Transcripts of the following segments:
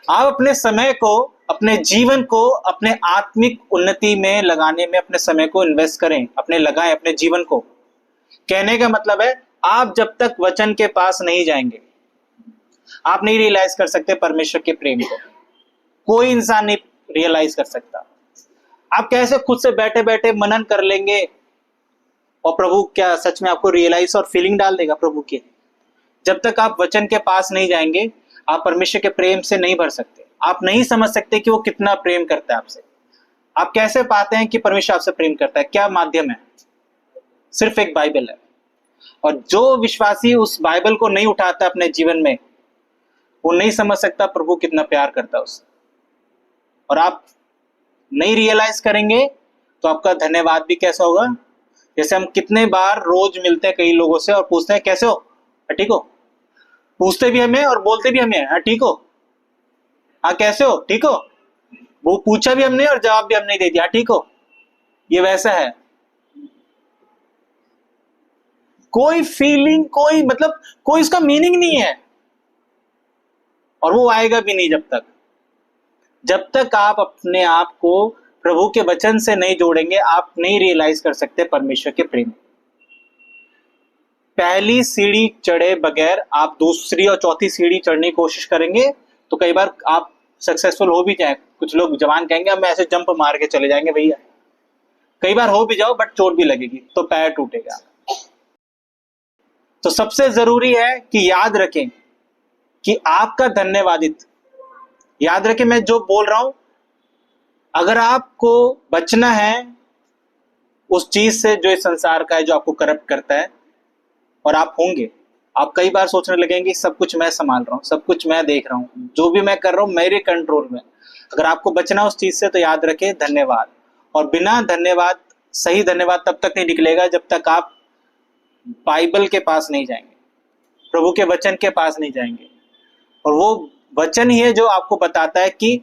आप अपने समय को, अपने जीवन को अपने आत्मिक उन्नति में लगाने में अपने समय को इन्वेस्ट करें, अपने लगाएं अपने जीवन को। कहने का मतलब है, आप जब तक वचन के पास नहीं जाएंगे, आप नहीं रियलाइज कर सकते परमेश्वर के प्रेम को। कोई इंसान नहीं रियलाइज कर सकता। आप कैसे खुद से बैठे बैठे मनन कर लेंगे और प्रभु क्या सच में आपको रियलाइज और फीलिंग डाल देगा प्रभु की? जब तक आप वचन के पास नहीं जाएंगे, आप परमेश्वर के प्रेम से नहीं भर सकते। आप नहीं समझ सकते कि वो कितना प्रेम करता है आपसे। आप कैसे पाते हैं कि परमेश्वर आपसे प्रेम करता है? क्या माध्यम है? सिर्फ एक बाइबल है। और जो विश्वासी उस बाइबल को नहीं उठाता अपने जीवन में, वो नहीं समझ सकता प्रभु कितना प्यार करता है उससे। और आप नहीं रियलाइज करेंगे तो आपका धन्यवाद भी कैसा होगा? जैसे हम कितने बार रोज मिलते हैं कई लोगों से और पूछते हैं कैसे हो, ठीक हो? पूछते भी हमें और बोलते भी हमें, हाँ ठीक हो, हाँ कैसे हो, ठीक हो। वो पूछा भी हमने और जवाब भी हमने दे दिया, ठीक हो। ये वैसा है, कोई फीलिंग, कोई मतलब कोई इसका मीनिंग नहीं है। और वो आएगा भी नहीं जब तक आप अपने आप को प्रभु के वचन से नहीं जोड़ेंगे, आप नहीं रियलाइज कर सकते परमेश्वर के प्रेम। पहली सीढ़ी चढ़े बगैर आप दूसरी और चौथी सीढ़ी चढ़ने की कोशिश करेंगे तो कई बार आप सक्सेसफुल हो भी जाए। कुछ लोग जवान कहेंगे हम ऐसे जंप मार के चले जाएंगे भैया। कई बार हो भी जाओ बट चोट भी लगेगी तो पैर टूटेगा। तो सबसे जरूरी है कि याद रखें कि आपका धन्यवादित, याद रखें मैं जो बोल रहा हूं, अगर आपको बचना है उस चीज से जो इस संसार का है, जो आपको करप्ट करता है, और आप होंगे, आप कई बार सोचने लगेंगे सब कुछ मैं संभाल रहा हूं, सब कुछ मैं देख रहा हूं, जो भी मैं कर रहा हूं मेरे कंट्रोल में। अगर आपको बचना उस चीज से तो याद रखें धन्यवाद। और बिना धन्यवाद, सही धन्यवाद तब तक नहीं निकलेगा जब तक आप बाइबल के पास नहीं जाएंगे, प्रभु के वचन के पास नहीं जाएंगे। और वो वचन ही है जो आपको बताता है कि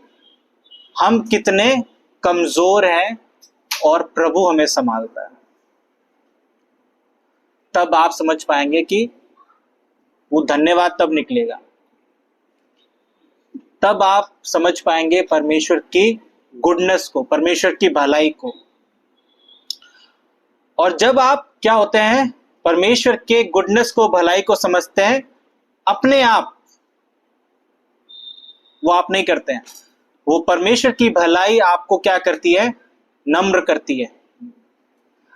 हम कितने कमजोर हैं और प्रभु हमें संभालता है। तब आप समझ पाएंगे कि वो धन्यवाद तब निकलेगा, तब आप समझ पाएंगे परमेश्वर की गुडनेस को, परमेश्वर की भलाई को। और जब आप क्या होते हैं, परमेश्वर के गुडनेस को, भलाई को समझते हैं, अपने आप वो आप नहीं करते हैं, वो परमेश्वर की भलाई आपको क्या करती है, नम्र करती है।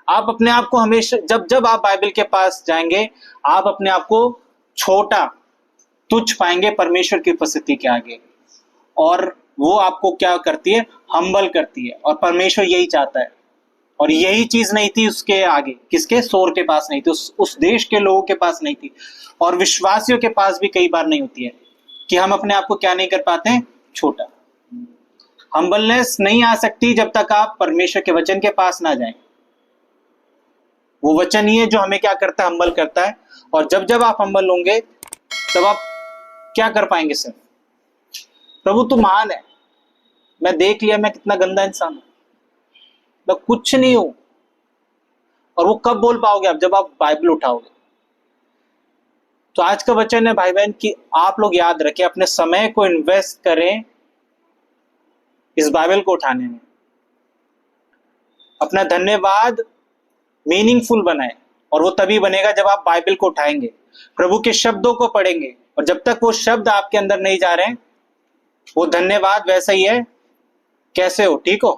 आप अपने आप को हमेशा, जब आप बाइबल के पास जाएंगे, आप अपने आप को छोटा, तुच्छ पाएंगे परमेश्वर की उपस्थिति के आगे। और वो आपको क्या करती है, हम्बल करती है। और परमेश्वर यही चाहता है। और यही चीज नहीं थी उसके आगे, किसके, सोर के पास नहीं थी, उस देश के लोगों के पास नहीं थी, और विश्वासियों के पास भी कई बार नहीं होती है, कि हम अपने आप को क्या नहीं कर पाते हैं, छोटा। हम्बलनेस नहीं आ सकती जब तक आप परमेश्वर के वचन के पास ना जाएं। वो वचन ही है जो हमें क्या करता है, हम्बल करता है। और जब आप हम्बल होंगे तब आप क्या कर पाएंगे, सर प्रभु तू महान है, मैं देख लिया मैं कितना गंदा इंसान हूं, मैं कुछ नहीं हूं। और वो कब बोल पाओगे आप, जब आप बाइबल उठाओगे। तो आज का वचन है भाई बहन कि आप लोग याद रखें, अपने समय को इन्वेस्ट करें इस बाइबल को उठाने में। अपना धन्यवाद मीनिंगफुल बनाए, और वो तभी बनेगा जब आप बाइबल को उठाएंगे, प्रभु के शब्दों को पढ़ेंगे। और जब तक वो शब्द आपके अंदर नहीं जा रहे हैं, वो धन्यवाद वैसा ही है, कैसे हो, ठीक हो।